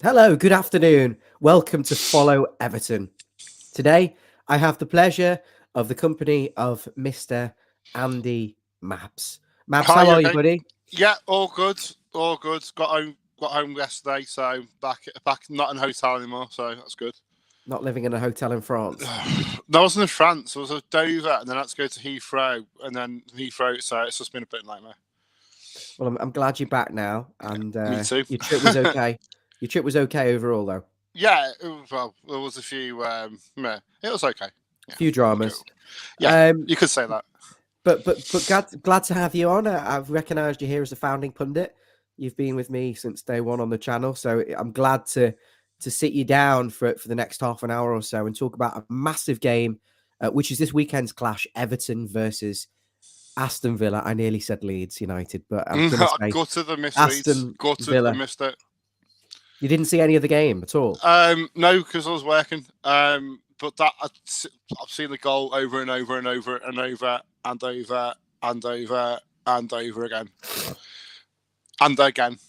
Hello, good afternoon. Welcome to Follow Everton. Today, I have the pleasure of the company of Mr. Andy Maps. Maps, Hi, how you are you, okay? buddy? Yeah, all good, all good. Got home yesterday, so back not in a hotel anymore, so that's good. Not living in a hotel in France. No, I wasn't in France. I was at Dover, and then I had to go to Heathrow, and then Heathrow. So it's just been a bit of a nightmare. Well, I'm glad you're back now, and Me too. your trip was okay. Your trip was okay overall, though. Yeah, well, there was a few. Meh. It was okay. A Yeah, few okay. dramas. Yeah, Um, you could say that. but glad to have you on. I've recognised you here as a founding pundit. You've been with me since day one on the channel, so I'm glad to sit you down for the next half an hour or so and talk about a massive game, which is this weekend's clash: Everton versus Aston Villa. I nearly said Leeds United, but I'm gonna I say gutted the misleads. Aston Gutted the Villa. missed it. You didn't see any of the game at all. No, because I was working. But I've seen the goal over and over and over and over and over and over and over again and again,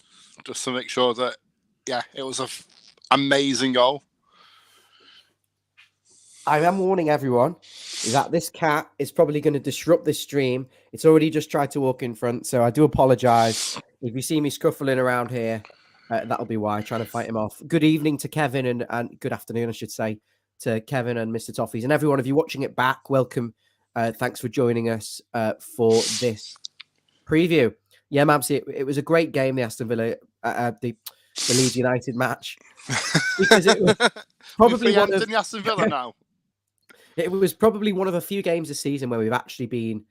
just to make sure that it was amazing goal. I am warning everyone that this cat is probably going to disrupt this stream. It's already just tried to walk in front, so I do apologize if you see me scuffling around here. That'll be why, trying to fight him off. Good evening to Kevin and good afternoon, I should say, to Kevin and Mr. Toffees and everyone. If you're watching it back, welcome. Thanks for joining us for this preview. Yeah, Mabs, it was a great game, the Aston Villa, the Leeds United match, because it was probably We've one of preempted Aston Villa now. it was probably one of a few games this season where we've actually been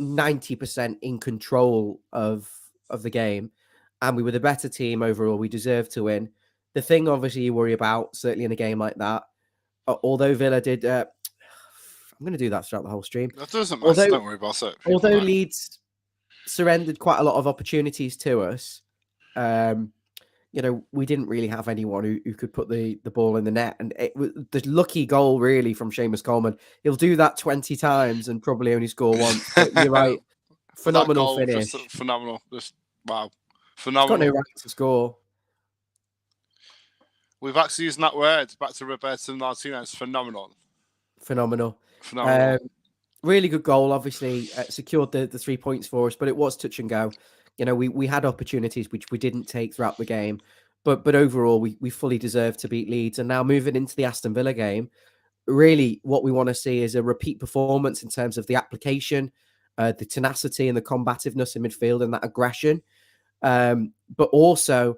90% in control of the game, and we were the better team overall. We deserved to win. The thing, obviously, you worry about, certainly in a game like that, although Villa did. I'm going to do that throughout the whole stream. That doesn't matter. Don't worry about it. Although Leeds surrendered quite a lot of opportunities to us, we didn't really have anyone who could put the ball in the net. And it was the lucky goal, really, from Seamus Coleman. He'll do that 20 times and probably only score once. But you're right. Phenomenal goal, finish. Just phenomenal. Just wow. He's Phenomenal. got no right to score. We've actually used that word back to Roberto Martinez. Phenomenal. Really good goal, obviously. Secured the 3 points for us, but it was touch and go. We had opportunities which we didn't take throughout the game, but overall we fully deserved to beat Leeds. And now moving into the Aston Villa game, really what we want to see is a repeat performance in terms of the application, the tenacity and the combativeness in midfield and that aggression, but also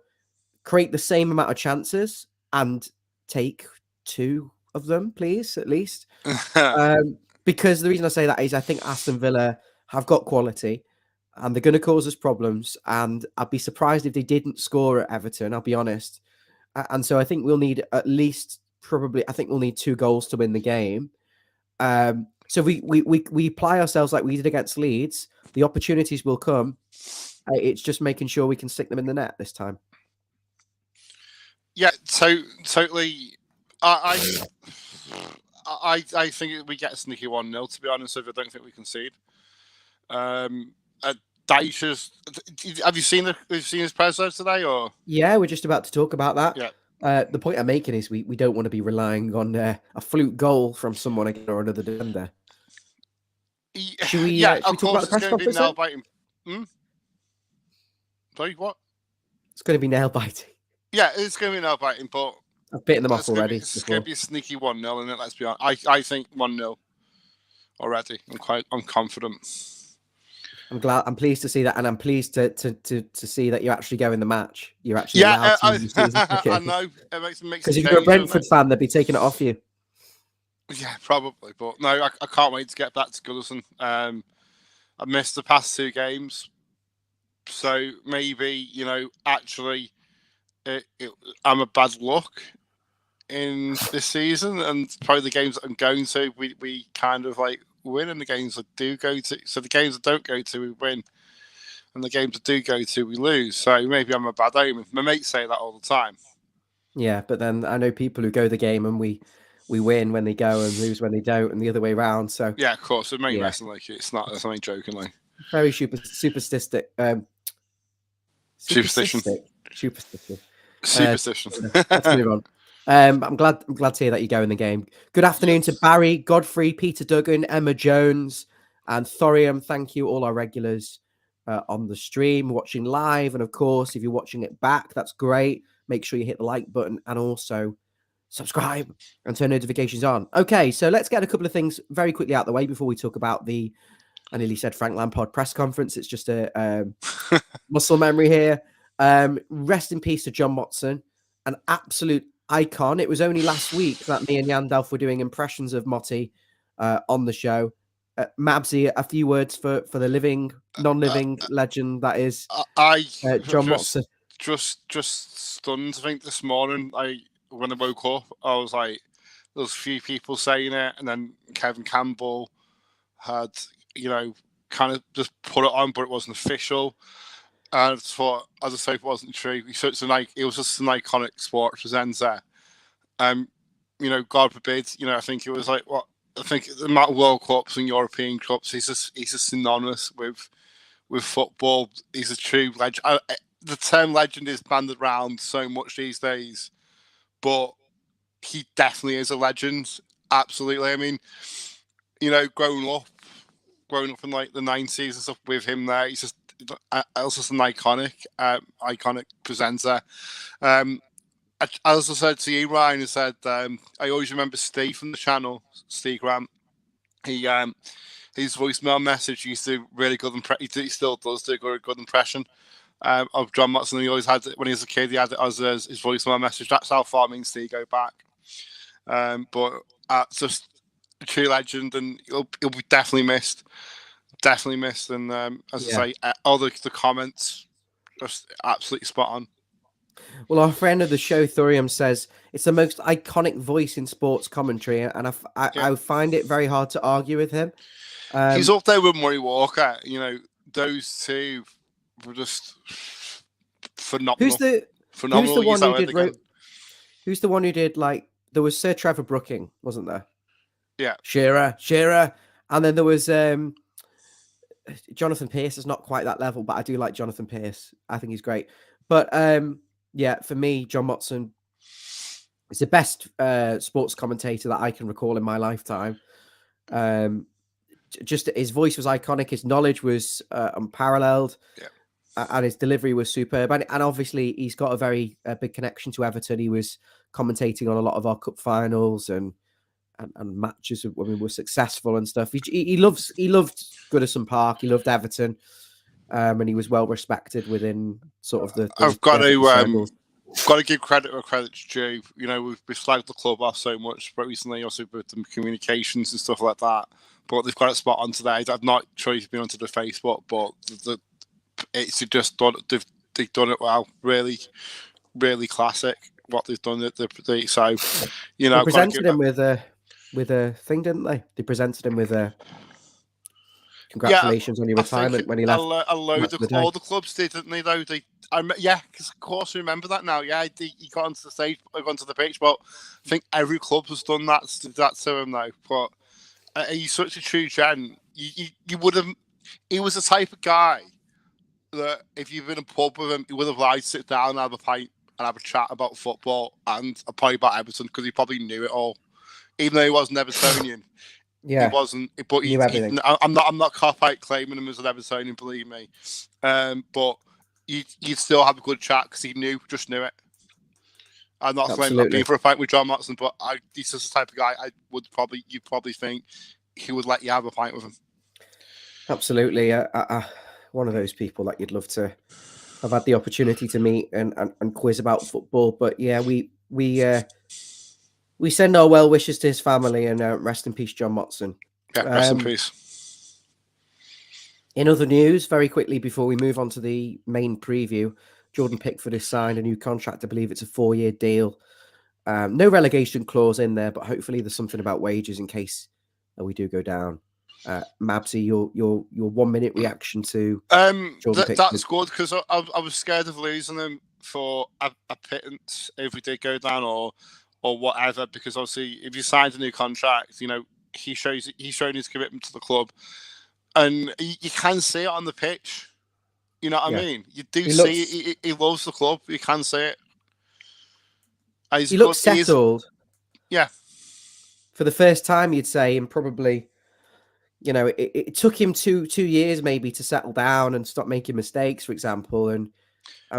create the same amount of chances and take 2 of them, please, at least. Because the reason I say that is I think Aston Villa have got quality and they're going to cause us problems. And I'd be surprised if they didn't score at Everton, I'll be honest. And so I think we'll need at least we'll need 2 goals to win the game. So we apply ourselves like we did against Leeds. The opportunities will come. It's just making sure we can stick them in the net this time. Yeah, totally. I think we get a sneaky 1-0, to be honest. If I don't think we concede. Dyche's. Have you seen his presser today? Or yeah, we're just about to talk about that. Yeah. The point I'm making is we don't want to be relying on a fluke goal from someone again or another defender. Should we of talk course, about the press it's going to be conference? nail biting. Sorry, what? It's going to be nail biting. Yeah, it's going to be nail biting, but I've bitten them off already. It's going to be a sneaky 1-0, and let's be honest. I think 1-0 already. I'm confident. I'm pleased to see that, and I'm pleased to see that you're actually going the match. You're actually allowed to use the season ticket. I know it makes because if you're a Brentford fan, they'd be taking it off you. Yeah, probably, but no, I can't wait to get back to Goodison. I missed the past 2 games, so maybe actually, I'm a bad luck in this season, and probably the games that I'm going to, we kind of like win, and the games that do go to, so the games that don't go to, we win, and the games that do go to, we lose. So maybe I'm a bad omen. My mates say that all the time. Yeah, but then I know people who go the game and we win when they go and lose when they don't, and the other way around. So yeah, of course, it makes wrestling like it's not. That's only jokingly. Very superstition. Superstition. Superstition. Let's move on. I'm glad to hear that you go in the game. Good afternoon to Barry, Godfrey, Peter Duggan, Emma Jones, and Thorium. Thank you, all our regulars on the stream, watching live. And of course, if you're watching it back, that's great. Make sure you hit the like button and also subscribe and turn notifications on. Okay, so let's get a couple of things very quickly out of the way before we talk about the, I nearly said Frank Lampard press conference. It's just a muscle memory here. Rest in peace to John Motson, an absolute icon. It was only last week that me and Yandalf were doing impressions of Motti on the show. Mabsy, a few words for the living, non-living legend that is John Motson. Just stunned. I think this morning, when I woke up, I was like, there was a few people saying it, and then Kevin Campbell had, kind of just put it on, but it wasn't official. And I thought, as I say, it wasn't true. It was just an iconic sports presenter. God forbid, I think it was like what I think the amount of World Cups and European Cups. He's just synonymous with football. He's a true legend. The term legend is banded around so much these days, but he definitely is a legend. Absolutely. I mean, growing up in like the 90s and stuff with him there, he's just an iconic presenter. As I said to you, Ryan, I said I always remember Steve from the channel, Steve Grant. He his voicemail message used to do really good he still does do a good impression of John Motson. He always had it when he was a kid. He had it as his voicemail message. That's how far me and Steve go back. But just a true legend, and he'll be definitely missed. Definitely missed. And as I say, all the comments just absolutely spot on. Well, our friend of the show, Thorium, says it's the most iconic voice in sports commentary, and I find it very hard to argue with him. He's up there with Murray Walker. Those two were just phenomenal. Who's the one who did like there was Sir Trevor Brooking, wasn't there? Yeah, Shearer, and then there was Jonathan Pearce. Is not quite that level, but I do like Jonathan Pearce. I think he's great. But for me, John Motson is the best sports commentator that I can recall in my lifetime. Just his voice was iconic. His knowledge was unparalleled. And his delivery was superb. And obviously, he's got a very big connection to Everton. He was commentating on a lot of our cup finals and matches when we were successful and stuff. He loved Goodison Park. He loved Everton. And he was well respected within sort of the I've got to give credit where credit's due. We've slagged the club off so much recently, also with the communications and stuff like that. But they've got it spot on today. I've not tried to be onto the Facebook, but it's just done. They've done it well. Really, really classic what they've done. So they presented him with a thing, didn't they? They presented him with a congratulations on your retirement when he left. A load of all the clubs did, didn't they? Though because of course I remember that now. Yeah, he got onto the stage, onto the pitch, but I think every club has done that to him now. But he's such a true gen. You would have. He was the type of guy that if you've been in a pub with him, he would have liked to sit down and have a pint and have a chat about football and probably about Everton because he probably knew it all, even though he wasn't Evertonian. Yeah, he wasn't. But I'm not cop-out claiming him as an Evertonian, believe me. But you'd still have a good chat because he knew it. I'm not claiming that being for a fight with John Motson, but he's just the type of guy you'd probably think he would let you have a pint with him. Absolutely, one of those people that you'd love to have had the opportunity to meet and quiz about football. But yeah, we send our well wishes to his family and rest in peace, John Motson. Yeah, rest in peace. In other news, very quickly before we move on to the main preview, Jordan Pickford has signed a new contract. I believe it's a 4-year deal. No relegation clause in there, but hopefully there's something about wages in case we do go down. Mabsy, your 1 minute reaction to Jordan Pickford. That's good because I was scared of losing him for a pittance if we did go down or whatever. Because obviously, if you signed a new contract, he's shown his commitment to the club, and you can see it on the pitch. You know what I mean? You do he loves the club. You can see it. He's He good. looks settled. Yeah. For the first time, you'd say, and probably, it took him two years maybe to settle down and stop making mistakes, for example, and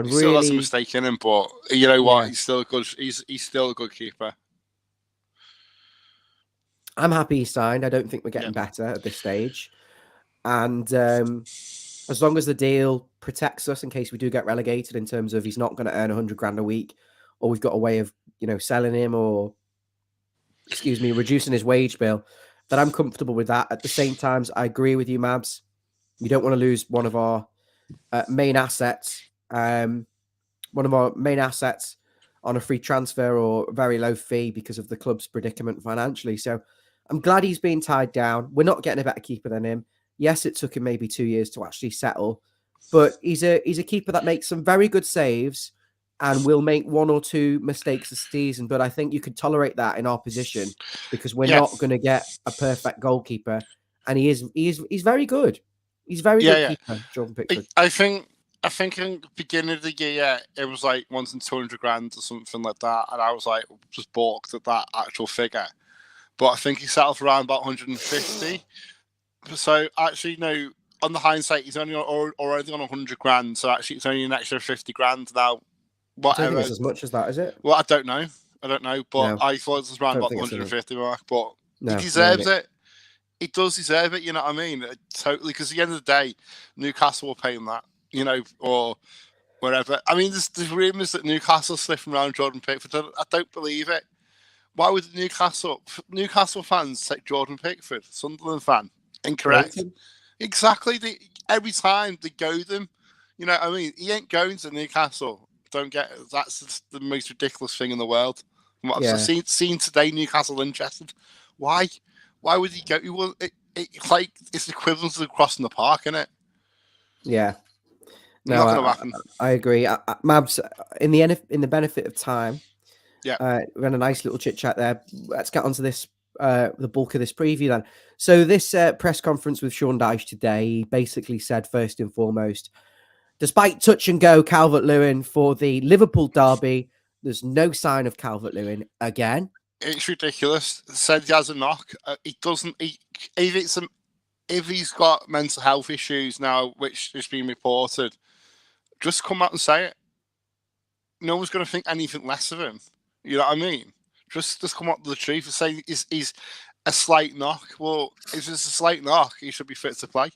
He still has a really, mistake in him, but you know what? yeah, He's still good. He's still a good keeper. I'm happy he signed. I don't think we're Yeah. getting better at this stage, and as long as the deal protects us in case we do get relegated, in terms of he's not going to earn 100 grand a week, or we've got a way of selling him, or reducing his wage bill, then I'm comfortable with that. At the same time, I agree with you, Mabs. We don't want to lose one of our main assets. One of our main assets on a free transfer or very low fee because of the club's predicament financially. So I'm glad he's been tied down. We're not getting a better keeper than him. Yes, it took him maybe 2 years to actually settle, but he's a keeper that makes some very good saves and will make one or two mistakes this season. But I think you could tolerate that in our position because we're not going to get a perfect goalkeeper, and he's very good. He's very good keeper, Jordan Pickford. I think in the beginning of the year it was like wanting 200 grand or something like that, and I was like just balked at that actual figure. But I think he settled around about 150. So actually, no. On the hindsight, he's only already on 100 grand. So actually, it's only an extra 50 grand now. Whatever. I don't think it's as much as that, is it? Well, I don't know. But No, I thought it was around about the 150 mark. But he deserves it. He does deserve it. You know what I mean? Totally. Because at the end of the day, Newcastle will pay him that. Or wherever. I mean, there's rumours that Newcastle sniffing around Jordan Pickford. I don't believe it. Why would the Newcastle fans take Jordan Pickford? Sunderland fan? Incorrect. Exactly. Every time they go them, you know what I mean? He ain't going to Newcastle. Don't get it. That's the most ridiculous thing in the world. From what I've seen today, Newcastle interested. Why? Why would he go? It's like it's equivalent to crossing the park, isn't it? Yeah. No, not going to happen. I agree. Mabs, in the benefit of time, we had a nice little chit chat there. Let's get onto this. The bulk of this preview then. So this press conference with Sean Dyche today, he basically said first and foremost, despite touch and go Calvert-Lewin for the Liverpool derby, there's no sign of Calvert-Lewin again. It's ridiculous. Said he has a knock. He doesn't. If he's got mental health issues now, which has been reported, just come out and say it. No one's going to think anything less of him. You know what I mean? Just come up with the truth and say he's a slight knock. Well, if it's a slight knock, he should be fit to play.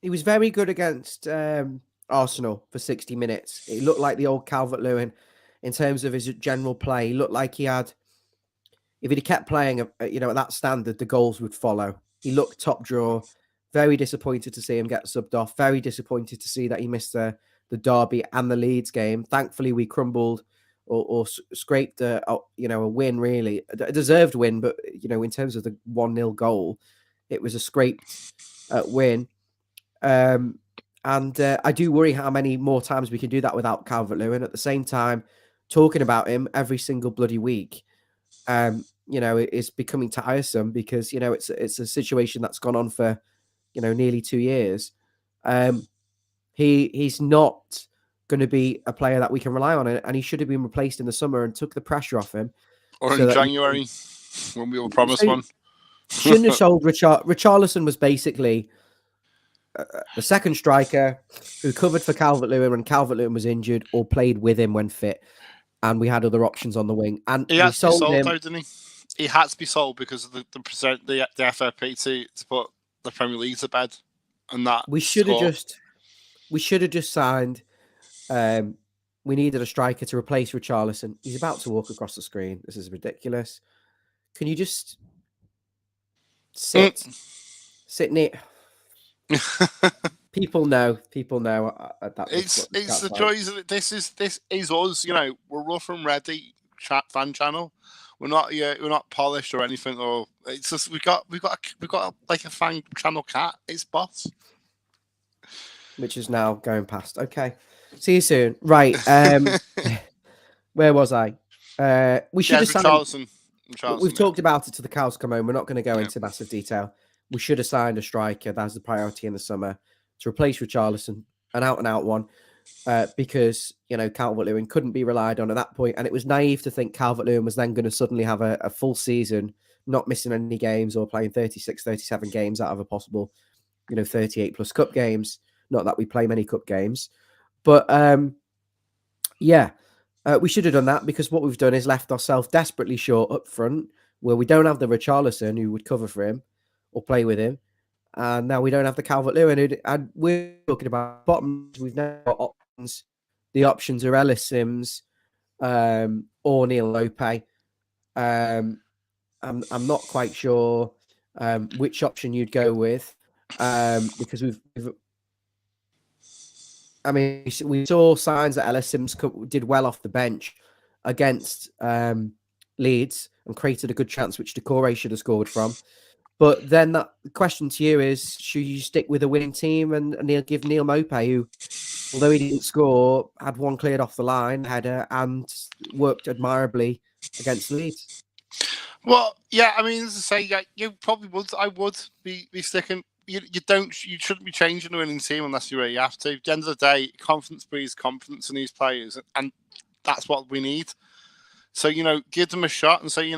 He was very good against Arsenal for 60 minutes. It looked like the old Calvert-Lewin in terms of his general play. He looked like he had, if he'd kept playing, at that standard, the goals would follow. He looked top draw. Very disappointed to see him get subbed off. Very disappointed to see that he missed the derby and the Leeds game. Thankfully, we crumbled or scraped a win, really. A deserved win, but, in terms of the 1-0 goal, it was a scraped win. And I do worry how many more times we can do that without Calvert-Lewin. At the same time, talking about him every single bloody week, it's becoming tiresome because, it's a situation that's gone on for, nearly 2 years. He's not going to be a player that we can rely on, and he should have been replaced in the summer and took the pressure off him. Or in January, when we were promised one. Shouldn't have sold Richarlison was basically the second striker who covered for Calvert-Lewin when Calvert-Lewin was injured or played with him when fit, and we had other options on the wing. And he had to be sold, though, didn't he? He had to be sold because of the FFP to put the Premier League to bed, and that we should have just signed. We needed a striker to replace Richarlison. He's about to walk across the screen. This is ridiculous. Can you just sit near? People know. It's the joys of it. This is us. We're rough and ready fan channel. We're not polished or anything. Or it's just we got like a fan channel cat. It's boss. Which is now going past. Okay. See you soon. Right. Where was I? We should have signed. We've talked about it to the cows come home. We're not going to go into massive detail. We should have signed a striker. That's the priority in the summer to replace Richarlison, an out-and-out one. because, Calvert-Lewin couldn't be relied on at that point, and it was naive to think Calvert-Lewin was then going to suddenly have a full season, not missing any games or playing 36, 37 games out of a possible, 38 plus cup games. Not that we play many cup games, but yeah, we should have done that, because what we've done is left ourselves desperately short up front, where we don't have the Richarlison who would cover for him or play with him. And now we don't have the Calvert-Lewin. And we're talking about bottom. We've now got options. The options are Ellis Sims or Neil Lope. I'm not quite sure which option you'd go with, because we saw signs that Ellis Sims did well off the bench against Leeds and created a good chance, which Decore should have scored from. But then the question to you is, should you stick with a winning team and give Neil Maupay, who, although he didn't score, had one cleared off the line, header, and worked admirably against Leeds? Well, yeah, I mean, as I say, you probably would. I would be sticking. You shouldn't be changing a winning team unless you really have to. At the end of the day, confidence breeds confidence in these players, and that's what we need. So, give them a shot and say,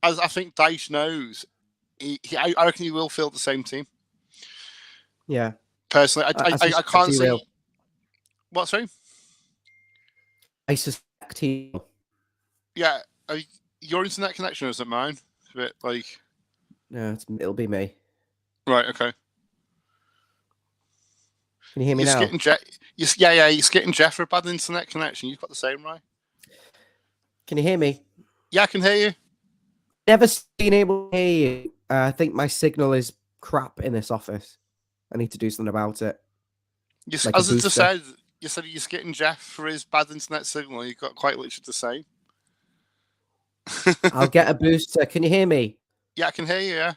as I think Dyche knows, I reckon he will field the same team. Yeah. Personally, I can't see. What, sorry? I suspect he will. Yeah. Your internet connection isn't mine. It's a bit like. No, it'll be me. Right, okay. Can you hear me now? You're skitting Jeff for a bad internet connection. You've got the same, right? Can you hear me? Yeah, I can hear you. Never been able to hear you. I think my signal is crap in this office. I need to do something about it. As I just said, you said you're skitting Jeff for his bad internet signal. You've got quite literally the same. I'll get a booster. Can you hear me? Yeah, I can hear you, yeah.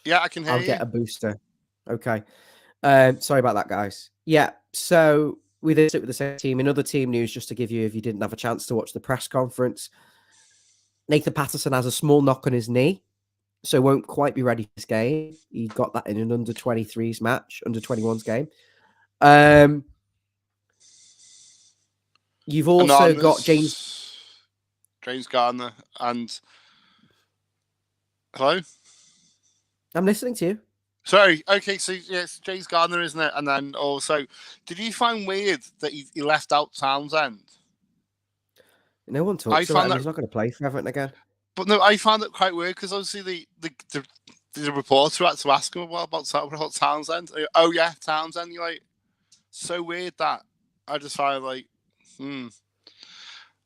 Yeah, I can hear you. I'll get a booster. Okay. Sorry about that, guys. Yeah, so we did sit with the same team. In other team news, just to give you, if you didn't have a chance to watch the press conference, Nathan Patterson has a small knock on his knee, so won't quite be ready for this game. He got that in an under-23s match, under-21s game. You've also got James Garner and... Hello? I'm listening to you. Sorry. Okay, so yes, James Garner, isn't it? And then also, did you find weird that he left out Townsend? No one talks about him. He's not going to play for Everton again. But no, I found it quite weird, because obviously the reporter had to ask him about Townsend. Oh yeah, Townsend. You're like, so weird that. I just find like, And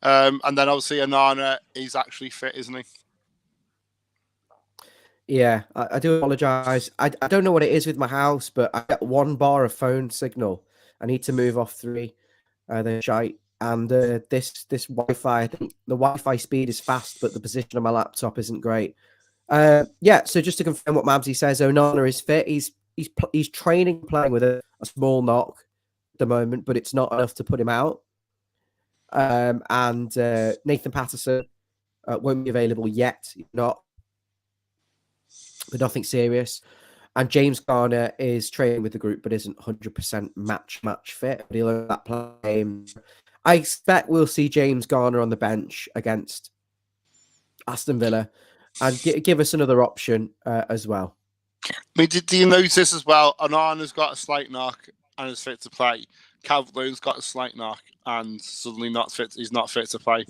then obviously Onana, he's actually fit, isn't he? Yeah, I do apologise. I don't know what it is with my house, but I get 1 bar of phone signal. I need to move off 3. They're shite. And this Wi-Fi, I think the Wi-Fi speed is fast, but the position of my laptop isn't great. Yeah, so just to confirm what Mabsy says, Onana is fit. He's training, playing with a small knock at the moment, but it's not enough to put him out. And Nathan Patterson won't be available yet. Not. But nothing serious. And James Garner is training with the group, but isn't 100% match fit. But he'll have that game. I expect we'll see James Garner on the bench against Aston Villa, and give us another option as well. I mean, do you notice as well? Onana's got a slight knock and is fit to play. Calvert-Lewin's got a slight knock and suddenly not fit. He's not fit to play.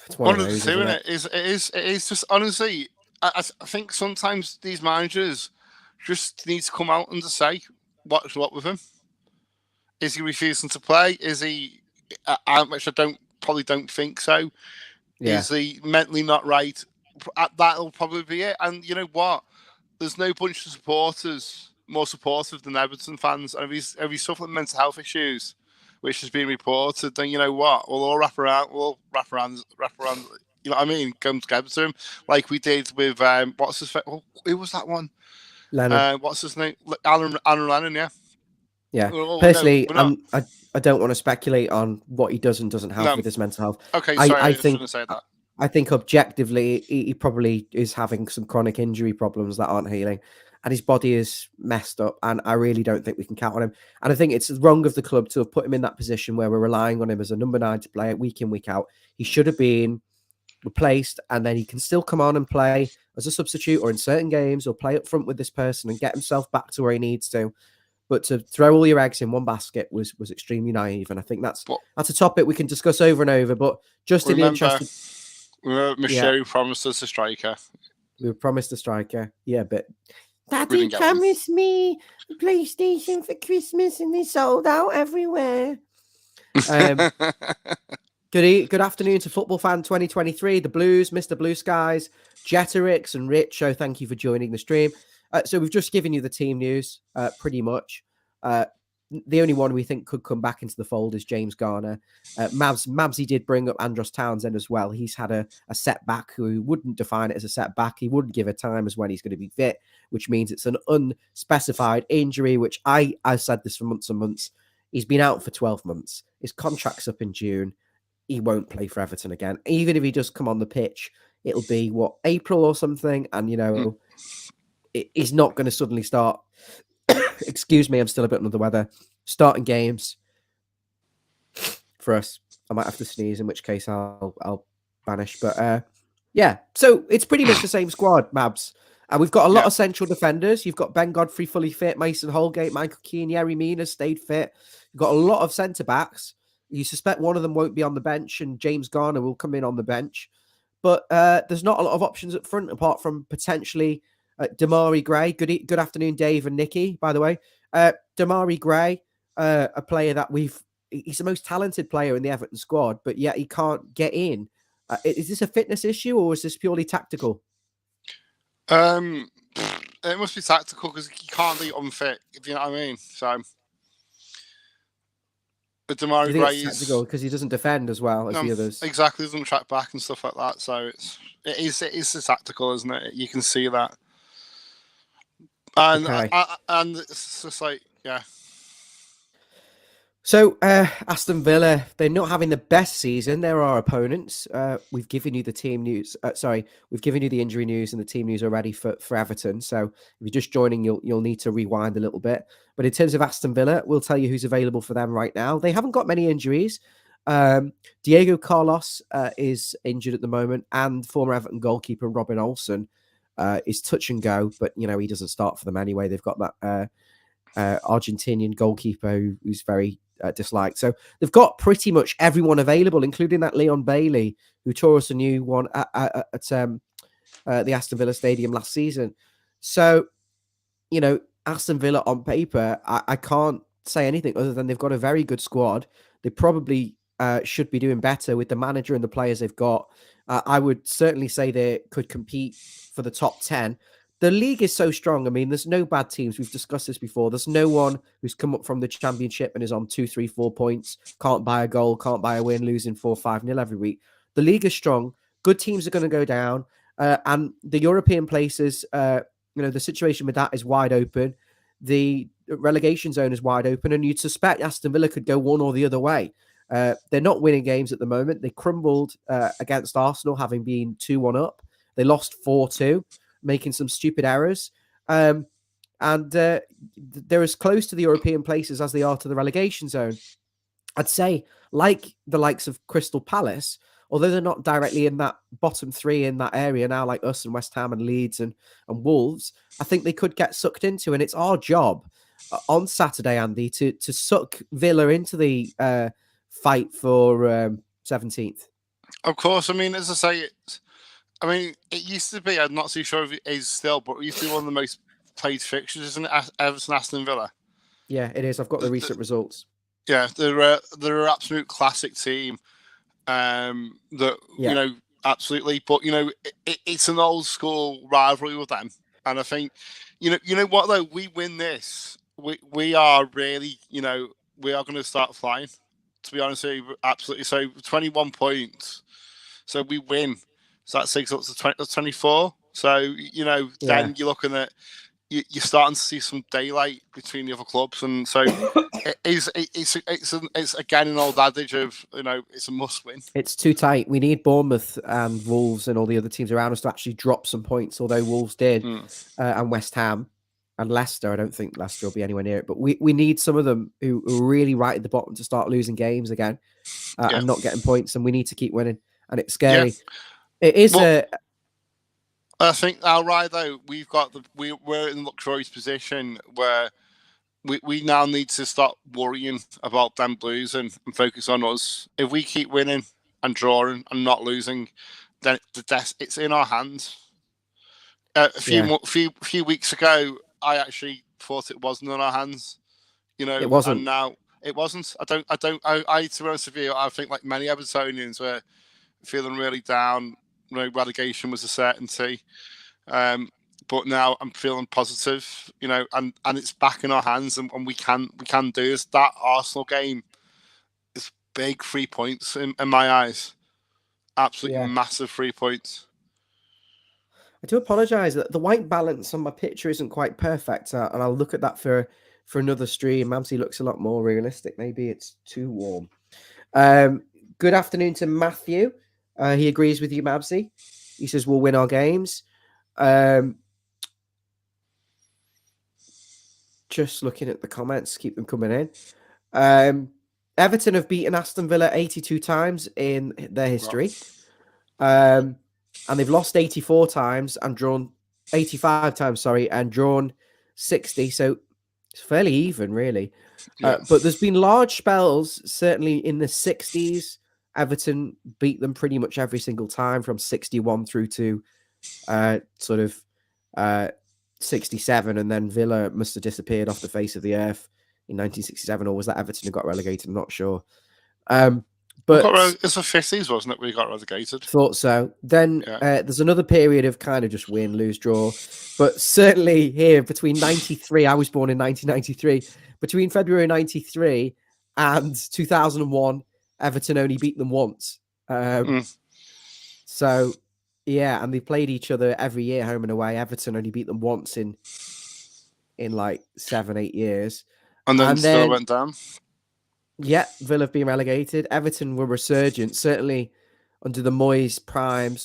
It's one of the two, isn't it? It is just, honestly, I think sometimes these managers just need to come out and just say what's what with him. Is he refusing to play? Is he, which I probably don't think so. Yeah. Is he mentally not right? That'll probably be it. And you know what? There's no bunch of supporters more supportive than Everton fans. And if he's suffering mental health issues, which has been reported, then you know what? We'll all wrap around. You know what I mean? Come together to him, like we did with what's his? Who was that one? Lennon. What's his name? Aaron Lennon. Yeah. Yeah. Personally, I don't want to speculate on what he does and doesn't have with his mental health. Okay, sorry, I shouldn't say that. I think objectively, he probably is having some chronic injury problems that aren't healing. and his body is messed up, and I really don't think we can count on him. And I think it's wrong of the club to have put him in that position where we're relying on him as a number 9 to play week in, week out. He should have been replaced, and then he can still come on and play as a substitute or in certain games or play up front with this person and get himself back to where he needs to. But to throw all your eggs in one basket was extremely naive, and I think that's a topic we can discuss over and over. But just in the interest of Michelle promised us a striker. We were promised a striker, yeah, but Daddy promised me a PlayStation for Christmas, and they sold out everywhere. Good afternoon to Football Fan 2023, the Blues, Mr. Blue Skies, Jetterix, and Rich. So thank you for joining the stream. So we've just given you the team news, pretty much. The only one we think could come back into the fold is James Garner. Mabsy did bring up Andros Townsend as well. He's had a setback. Who wouldn't define it as a setback. He wouldn't give a time as when he's going to be fit, which means it's an unspecified injury, which I've said this for months and months. He's been out for 12 months. His contract's up in June. He won't play for Everton again. Even if he does come on the pitch, it'll be, April or something. And, he's not going to suddenly start... Excuse me, I'm still a bit under the weather. Starting games for us. I might have to sneeze, in which case I'll banish. But yeah, so it's pretty much the same squad, Mabs. And we've got a lot of central defenders. You've got Ben Godfrey fully fit, Mason Holgate, Michael Keane, Yerry Mina stayed fit. You've got a lot of centre backs. You suspect one of them won't be on the bench, and James Garner will come in on the bench. But there's not a lot of options up front apart from potentially Damari Gray. Good afternoon, Dave and Nikki, by the way. Damari Gray, a player that he's the most talented player in the Everton squad, but yet he can't get in. Is this a fitness issue or is this purely tactical? It must be tactical because he can't be unfit, if you know what I mean. So, but Damari Gray is tactical because he doesn't defend as well as the others. Exactly, doesn't track back and stuff like that. So it is tactical, isn't it? You can see that. And and it's just like, yeah. So Aston Villa, they're not having the best season. They're our opponents. We've given you the team news. We've given you the injury news and the team news already for Everton. So if you're just joining, you'll need to rewind a little bit. But in terms of Aston Villa, we'll tell you who's available for them right now. They haven't got many injuries. Diego Carlos is injured at the moment, and former Everton goalkeeper Robin Olsen is touch and go, but he doesn't start for them anyway. They've got that Argentinian goalkeeper who's very disliked. So they've got pretty much everyone available, including that Leon Bailey, who tore us a new one at the Aston Villa Stadium last season. So, Aston Villa on paper, I can't say anything other than they've got a very good squad. They probably should be doing better with the manager and the players they've got. I would certainly say they could compete for the top 10. The league is so strong. I mean, there's no bad teams. We've discussed this before. There's no one who's come up from the championship and is on 2, 3, 4 points, can't buy a goal, can't buy a win, losing 4-5-0 every week. The league is strong. Good teams are going to go down. And the European places, the situation with that is wide open. The relegation zone is wide open. And you'd suspect Aston Villa could go one or the other way. They're not winning games at the moment. They crumbled against Arsenal, having been 2-1 up. They lost 4-2. Making some stupid errors. And they're as close to the European places as they are to the relegation zone. I'd say, like the likes of Crystal Palace, although they're not directly in that bottom 3 in that area now, like us and West Ham and Leeds and Wolves, I think they could get sucked into. And it's our job on Saturday, Andy, to suck Villa into the fight for 17th. Of course. I mean, as I say, it used to be, I'm not too sure if it is still, but it used to be one of the most played fixtures, isn't it? Everton, Aston Villa. Yeah, it is. I've got the recent results. Yeah, they're an absolute classic team. Absolutely. But, it's an old school rivalry with them. And I think, you know what, though? We win this. We are really, we are going to start flying, to be honest with you. Absolutely. So 21 points. So we win. So that takes up to 24. So, then you're looking at, you're starting to see some daylight between the other clubs. And so it's again an old adage of, it's a must win. It's too tight. We need Bournemouth and Wolves and all the other teams around us to actually drop some points, although Wolves did, and West Ham. and Leicester. I don't think Leicester will be anywhere near it, but we need some of them who are really right at the bottom to start losing games again Yeah. and not getting points, and we need to keep winning. And it's Yeah. scary. It is Well, I think now, right though, we're in a luxurious position where we now need to start worrying about them losing and focus on us. If we keep winning and drawing and not losing, then it's in our hands. A few weeks ago, I actually thought it wasn't in our hands, it wasn't. and now it wasn't. I to be honest with you, I think like many Evertonians were feeling really down. Relegation was a certainty. But now I'm feeling positive, and it's back in our hands, and we can do this. That Arsenal game is big 3 points in my eyes, absolutely massive 3 points. I do apologise that the white balance on my picture isn't quite perfect, and I'll look at that for another stream. Mamsy looks a lot more realistic. Maybe it's too warm. Good afternoon to Matthew. He agrees with you, Mabsy. He says we'll win our games. Just looking at the comments, keep them coming in. Everton have beaten Aston Villa 82 times in their history. And they've lost 84 times and drawn 85 times, and drawn 60. So it's fairly even, really. Yeah. But there's been large spells, certainly in the 60s. Everton beat them pretty much every single time from 61 through to 67. And then Villa must have disappeared off the face of the earth in 1967. Or was that Everton who got relegated? I'm not sure. But it's the 50s, wasn't it? We got relegated. Thought so. Then there's another period of kind of just win, lose, draw. But certainly here between 93, I was born in 1993. Between February 93 and 2001, Everton only beat them once. So, yeah, and they played each other every year, home and away. Everton only beat them once in like 7-8 years. And then Villa went down. Yeah, Villa have been relegated. Everton were resurgent, certainly under the Moyes prime.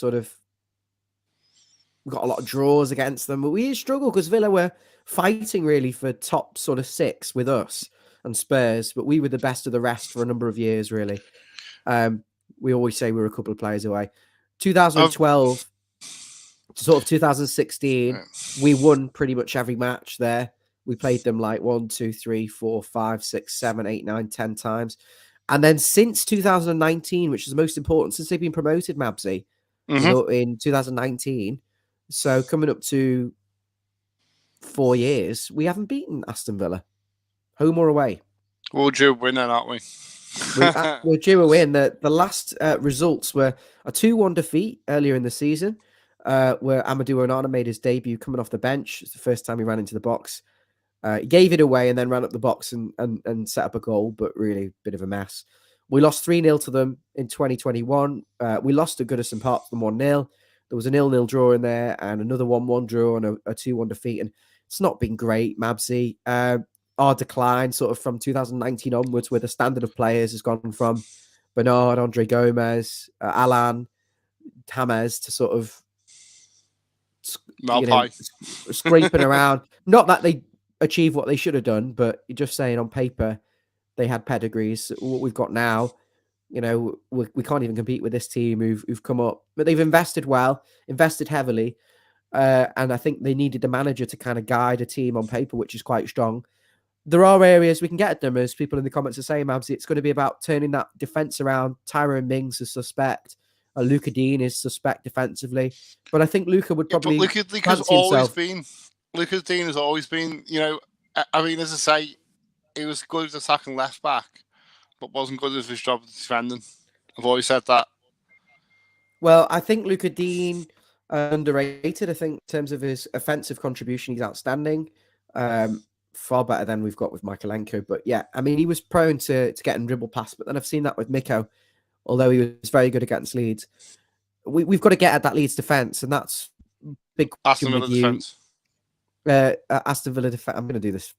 We got a lot of draws against them, but we struggled because Villa were fighting really for top 6 with us and Spurs, but we were the best of the rest for a number of years, really. We always say we were a couple of players away. 2012 to 2016, we won pretty much every match there. We played them like 1, 2, 3, 4, 5, 6, 7, 8, 9, 10 times. And then since 2019, which is the most important, since they've been promoted, Mabsy, in 2019, so coming up to 4 years, we haven't beaten Aston Villa, home or away. We're due a win then, aren't we? We're due a win. The last results were a 2-1 defeat earlier in the season, where Amadou Onana made his debut coming off the bench. It's the first time he ran into the box. He gave it away and then ran up the box and set up a goal, but really a bit of a mess. We lost 3-0 to them in 2021. We lost to Goodison Park to them 1-0. There was a 0-0 draw in there and another 1-1 draw and a 2-1 defeat. And it's not been great, Mabsy. Our decline from 2019 onwards, where the standard of players has gone from Bernard, Andre Gomez, Alan, James to scraping around. Not that they achieve what they should have done, but you're just saying on paper they had pedigrees. What we've got now, we can't even compete with this team who've come up, but they've invested heavily, and I think they needed a manager to kind of guide a team on paper, which is quite strong. There are areas we can get at them, as people in the comments are saying, Mabsy. It's going to be about turning that defense around. Tyrone Mings is suspect. Luca Dean is suspect defensively, but I think Luca would probably. Lucas Dean has always been, I mean, as I say, he was good as attacking left back, but wasn't good at his job of defending. I've always said that. Well, I think Luca Dean underrated. I think in terms of his offensive contribution, he's outstanding. Far better than we've got with Michaelenko. But yeah, I mean, he was prone to getting dribble past, but then I've seen that with Miko, although he was very good against Leeds. We've got to get at that Leeds defence, and that's big question with you. Aston Villa defense. I'm going to do this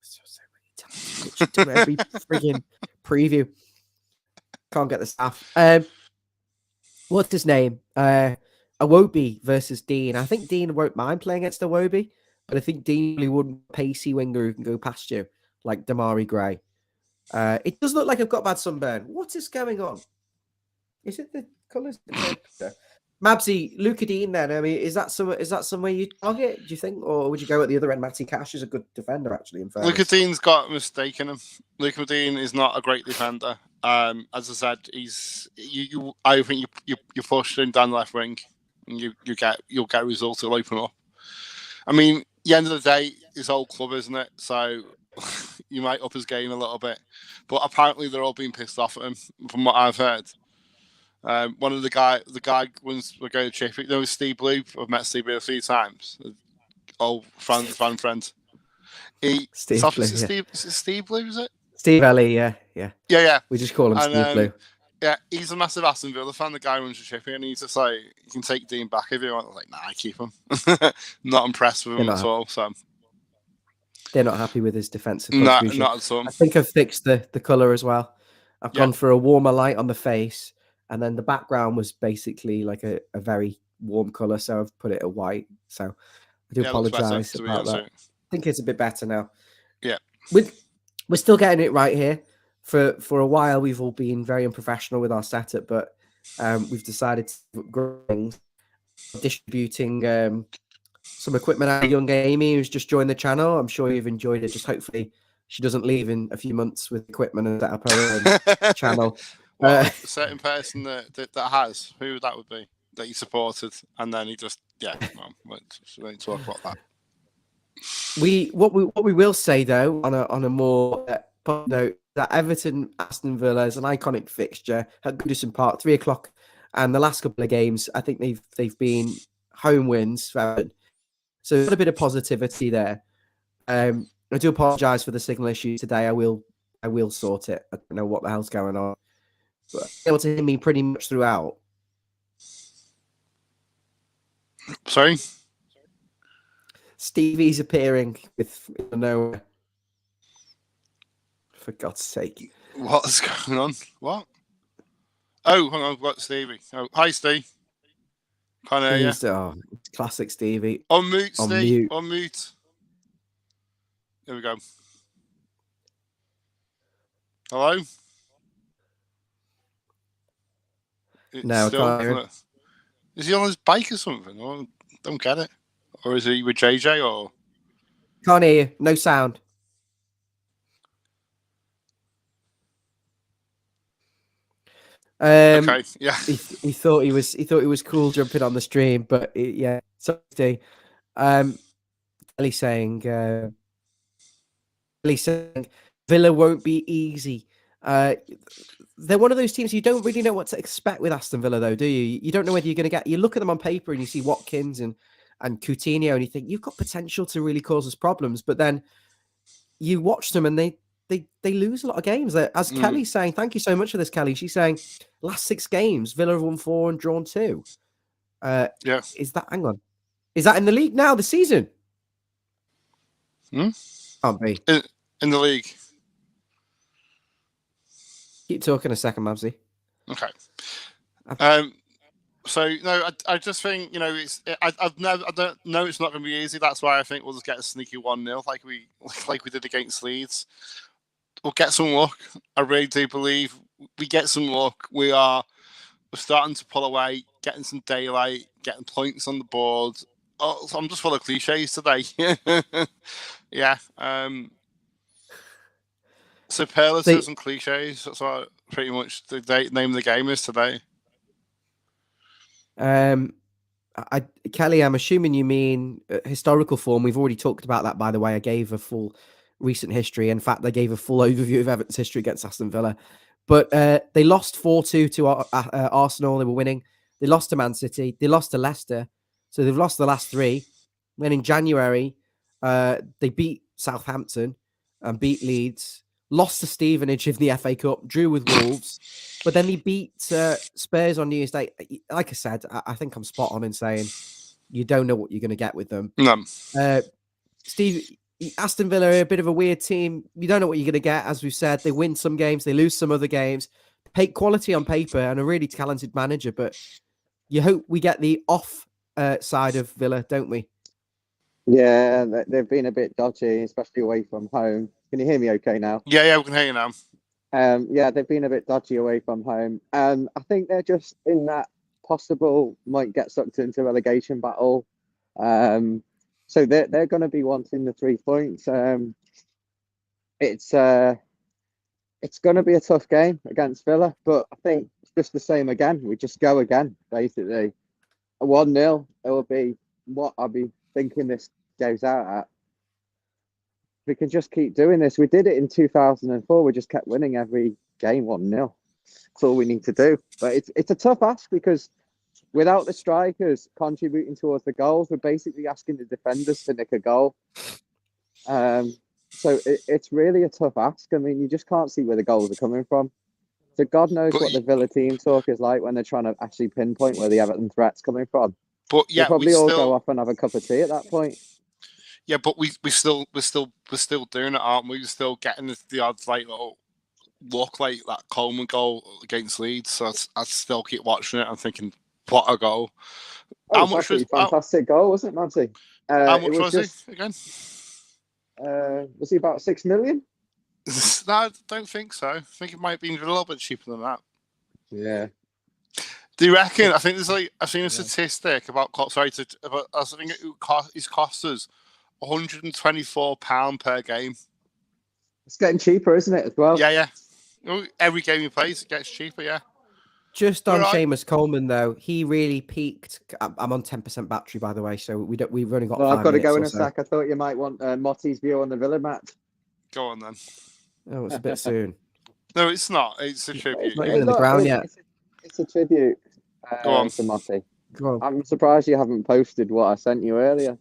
so many times. Every frigging preview. Can't get the staff. What's his name? Iwobi versus Dean. I think Dean won't mind playing against Iwobi, but I think Dean really wouldn't pacey winger who can go past you like Damari Gray. It does look like I've got bad sunburn. What is going on? Is it the colours? Mabsy, Luca Dean then. I mean, is that somewhere you target, do you think? Or would you go at the other end? Matty Cash is a good defender, actually, in fairness. Luca Dean's got a mistake in him. Luca Dean is not a great defender. As I said, I think you push him down the left wing and you'll get a result, it'll open up. I mean, at the end of the day, it's old club, isn't it? So you might up his game a little bit. But apparently they're all being pissed off at him, from what I've heard. One of the guy once we're going to Chippy, there was Steve Blue. I've met Steve Blue a few times. Old fan friend. Steve Blue, Steve Blue, is it? Steve Ellie, yeah. Yeah. We just call him Steve Blue. Yeah, he's a massive Aston Villa fan. The guy runs the Chippy, and he's just like, you can take Dean back if you want. I was like, nah, I keep him. Not impressed with him at all. So they're not happy with his defensive contribution. Not at all. I think I've fixed the colour as well. I've gone for a warmer light on the face, and then the background was basically like a very warm colour, so I've put it at white. So I do apologise about that. I think it's a bit better now. Yeah. We're still getting it right here. For a while, we've all been very unprofessional with our setup, but we've decided to grow distributing some equipment out of young Amy, who's just joined the channel. I'm sure you've enjoyed it. Just hopefully she doesn't leave in a few months with equipment and set up her own channel. Well, a certain person that has, who that would be, that you supported, and then he just, we won't talk about that. What we will say though, on a more note, that Everton Aston Villa is an iconic fixture at Goodison Park, 3:00, and the last couple of games, I think they've been home wins for Everton. So there's a bit of positivity there. I do apologise for the signal issue today. I will sort it. I don't know what the hell's going on, but able to hear me pretty much throughout. Sorry, Stevie's appearing with nowhere. For God's sake. What's going on? What? Oh, hang on. What, Stevie? Oh, hi, Steve. Can't hear you. Oh, classic Stevie. On mute, Steve. On mute. Here we go. Hello? No, I can't hear him. Is he on his bike or something? I don't get it. Or is he with JJ? Or can't hear you. No sound. Okay, yeah. He thought he was cool jumping on the stream, but sorry. Kelly saying Villa won't be easy. They're one of those teams you don't really know what to expect with Aston Villa, though, do you? You don't know whether you're going to get. You look at them on paper and you see Watkins and Coutinho, and you think you've got potential to really cause us problems, but then you watch them and they lose a lot of games. As Kelly's saying, thank you so much for this, Kelly. She's saying last 6 games, Villa have won 4 and drawn 2. Yes. Hang on. Is that in the league now, the season? Can't be. In the league. Keep talking a second, Mabsy. Okay. So no, I just think I don't know it's not going to be easy. That's why I think we'll just get a sneaky 1-0 like we did against Leeds. We'll get some luck. I really do believe we get some luck. We're starting to pull away, getting some daylight, getting points on the board. Oh, I'm just full of cliches today. Yeah. Superlatives and cliches. That's what pretty much the name of the game is today. Kelly, I'm assuming you mean historical form. We've already talked about that, by the way. I gave a full recent history. In fact, I gave a full overview of Everton's history against Aston Villa. But they lost 4-2 to Arsenal. They were winning. They lost to Man City. They lost to Leicester. So they've lost the last 3. Then in January, they beat Southampton and beat Leeds. Lost to Stevenage in the FA Cup. Drew with Wolves. But then they beat Spurs on New Year's Day. Like I said, I think I'm spot on in saying you don't know what you're going to get with them. No. Steve, Aston Villa are a bit of a weird team. You don't know what you're going to get. As we've said, they win some games, they lose some other games. Quality on paper and a really talented manager, but you hope we get the off side of Villa, don't we? Yeah, they've been a bit dodgy, especially away from home. Can you hear me okay now? Yeah, we can hear you now. Yeah, they've been a bit dodgy away from home. I think they're just in that possible might get sucked into relegation battle. Um, so they're going to be wanting the 3 points. It's uh, it's going to be a tough game against Villa, but I think it's just the same again. We just go again, basically. A 1-0, it will be what I'll be thinking this goes out at. We can just keep doing this. We did it in 2004. We just kept winning every game 1-0. That's all we need to do. But it's a tough ask because without the strikers contributing towards the goals, we're basically asking the defenders to nick a goal. So it's really a tough ask. I mean, you just can't see where the goals are coming from. So God knows what the Villa team talk is like when they're trying to actually pinpoint where the Everton threat's coming from. But We'll probably all go off and have a cup of tea at that point. Yeah, but we're still doing it, aren't we? We're still getting the odds like little look like that Coleman goal against Leeds. So I still keep watching it. I'm thinking, what a goal! Oh, how much was fantastic goal, wasn't it, Motson? How much was he again? Was he about 6 million? No, I don't think so. I think it might be a little bit cheaper than that. Yeah. Do you reckon? I think there's I've seen a statistic about I think it's cost us £124 per game. It's getting cheaper, isn't it, as well? Yeah. Every game he plays, it gets cheaper, yeah. Just on Seamus Coleman, though, he really peaked. I'm on 10% battery, by the way, so we've only got 5 minutes. I've got to go in a sec. I thought you might want Motti's view on the Villa match. Go on, then. Oh, it's a bit soon. No, it's not. It's a tribute. It's not even in the ground yet. It's a tribute Go on. to Motti. Go on. I'm surprised you haven't posted what I sent you earlier.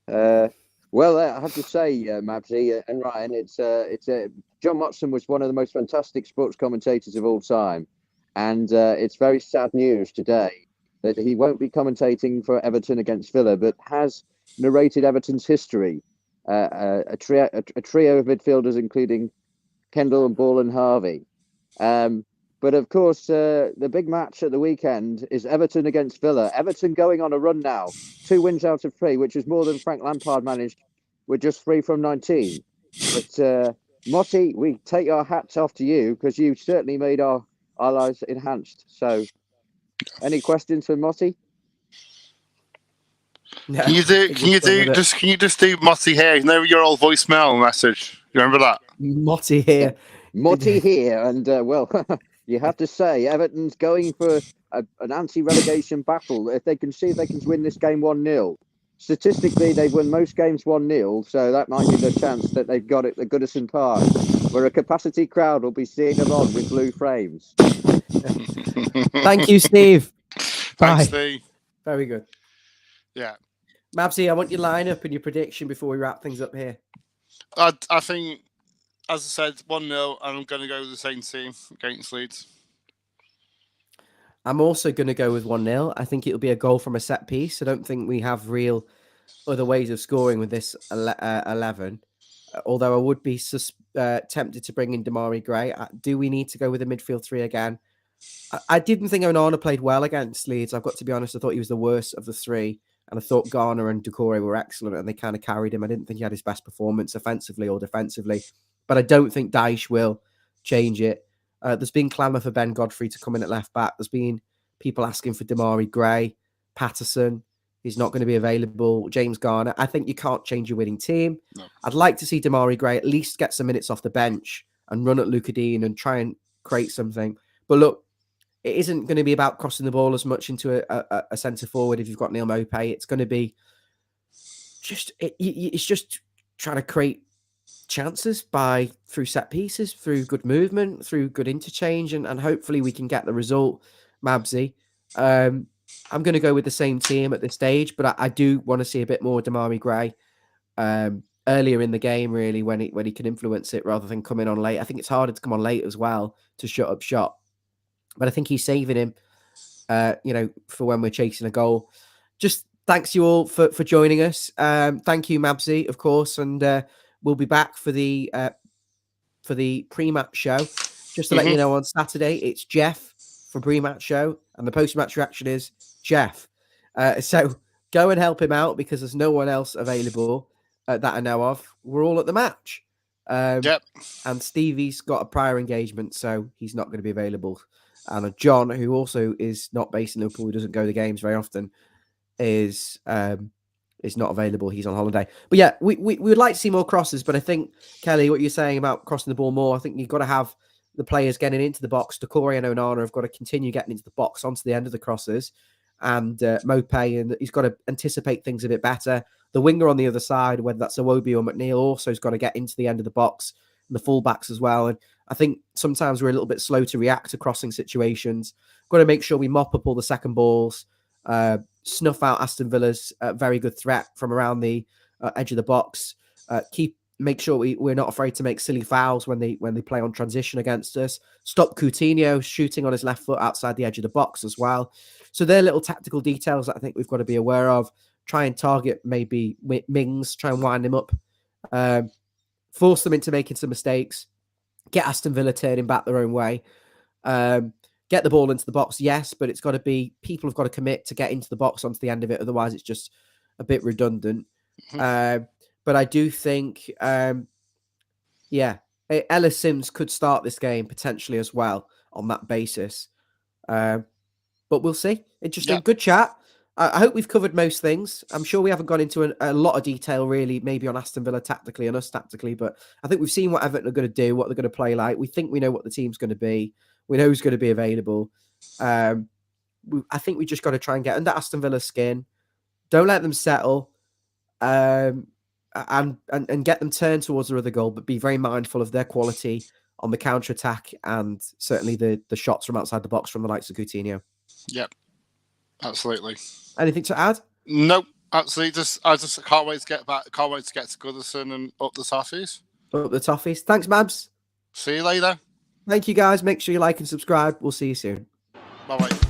Well, I have to say, Mabsy and Ryan, it's John Motson was one of the most fantastic sports commentators of all time, and it's very sad news today that he won't be commentating for Everton against Villa, but has narrated Everton's history. A trio of midfielders, including Kendall and Ball and Harvey. But of course, the big match at the weekend is Everton against Villa. Everton going on a run now, 2 wins out of 3, which is more than Frank Lampard managed with just 3 from 19. But Motti, we take our hats off to you because you certainly made our lives enhanced. So, any questions for Motti? No, can you just do Motti here? You know your old voicemail message. You remember that? Motti here. Motti here, and well, you have to say Everton's going for an anti-relegation battle. If they can see if they can win this game 1-0, statistically they've won most games 1-0, so that might be the chance that they've got it at Goodison Park, where a capacity crowd will be seeing them on with blue frames. Thank you, Steve. Thanks, Steve. Very good. Yeah. Mabsy, I want your lineup and your prediction before we wrap things up here. I think, as I said, 1-0, and I'm going to go with the same team against Leeds. I'm also going to go with 1-0. I think it'll be a goal from a set piece. I don't think we have real other ways of scoring with this 11. Although I would be tempted to bring in Damari Gray. Do we need to go with a midfield 3 again? I didn't think Onana played well against Leeds. I've got to be honest. I thought he was the worst of the 3. And I thought Garner and Doucouré were excellent and they kind of carried him. I didn't think he had his best performance offensively or defensively. But I don't think Dyche will change it. There's been clamour for Ben Godfrey to come in at left back. There's been people asking for Damari Gray, Patterson. He's not going to be available. James Garner. I think you can't change your winning team. No. I'd like to see Damari Gray at least get some minutes off the bench and run at Luca Dean and try and create something. But look, it isn't going to be about crossing the ball as much into a centre forward if you've got Neil Maupay. It's going to be it's just trying to create chances through set pieces, through good movement, through good interchange, and hopefully we can get the result, Mabsy. I'm going to go with the same team at this stage, but I do want to see a bit more Damari Gray earlier in the game, really, when he can influence it rather than coming on late. I think it's harder to come on late as well to shut up shop. But I think he's saving him, for when we're chasing a goal. Just thanks you all for joining us. Thank you, Mabsy, of course. And we'll be back for the pre-match show. Just to let you know, on Saturday, it's Jeff for pre-match show. And the post-match reaction is Jeff. So Go and help him out because there's no one else available that I know of. We're all at the match. Yep. And Stevie's got a prior engagement, so he's not going to be available. And John, who also is not based in Liverpool, who doesn't go to the games very often, is not available. He's on holiday. But yeah, we would like to see more crosses. But I think, Kelly, what you're saying about crossing the ball more, I think you've got to have the players getting into the box. Decore and Onana have got to continue getting into the box onto the end of the crosses. And Mopé, and he's got to anticipate things a bit better. The winger on the other side, whether that's Iwobi or McNeil, also has got to get into the end of the box, and the fullbacks as well. And I think sometimes we're a little bit slow to react to crossing situations. Got to make sure we mop up all the second balls, snuff out Aston Villa's very good threat from around the edge of the box. Make sure we're not afraid to make silly fouls when they play on transition against us. Stop Coutinho shooting on his left foot outside the edge of the box as well. So they're little tactical details that I think we've got to be aware of. Try and target maybe Mings, try and wind him up, force them into making some mistakes, get Aston Villa turning back their own way, get the ball into the box, yes, but it's got to be, people have got to commit to get into the box onto the end of it. Otherwise, it's just a bit redundant. But I do think, Ellis Sims could start this game potentially as well on that basis. But we'll see. Interesting. Good chat. I hope we've covered most things. I'm sure we haven't gone into a lot of detail, really, maybe on Aston Villa tactically and us tactically, but I think we've seen what Everton are going to do, what they're going to play like. We think we know what the team's going to be. We know who's going to be available. I think we just got to try and get under Aston Villa's skin. Don't let them settle. And get them turned towards their other goal, but be very mindful of their quality on the counter-attack and certainly the shots from outside the box from the likes of Coutinho. Yep, absolutely. Anything to add? Nope, absolutely. I just can't wait to get back. Can't wait to get to Goodison and up the toffees. Up the toffees. Thanks, Mabs. See you later. Thank you, guys. Make sure you like and subscribe. We'll see you soon. Bye-bye.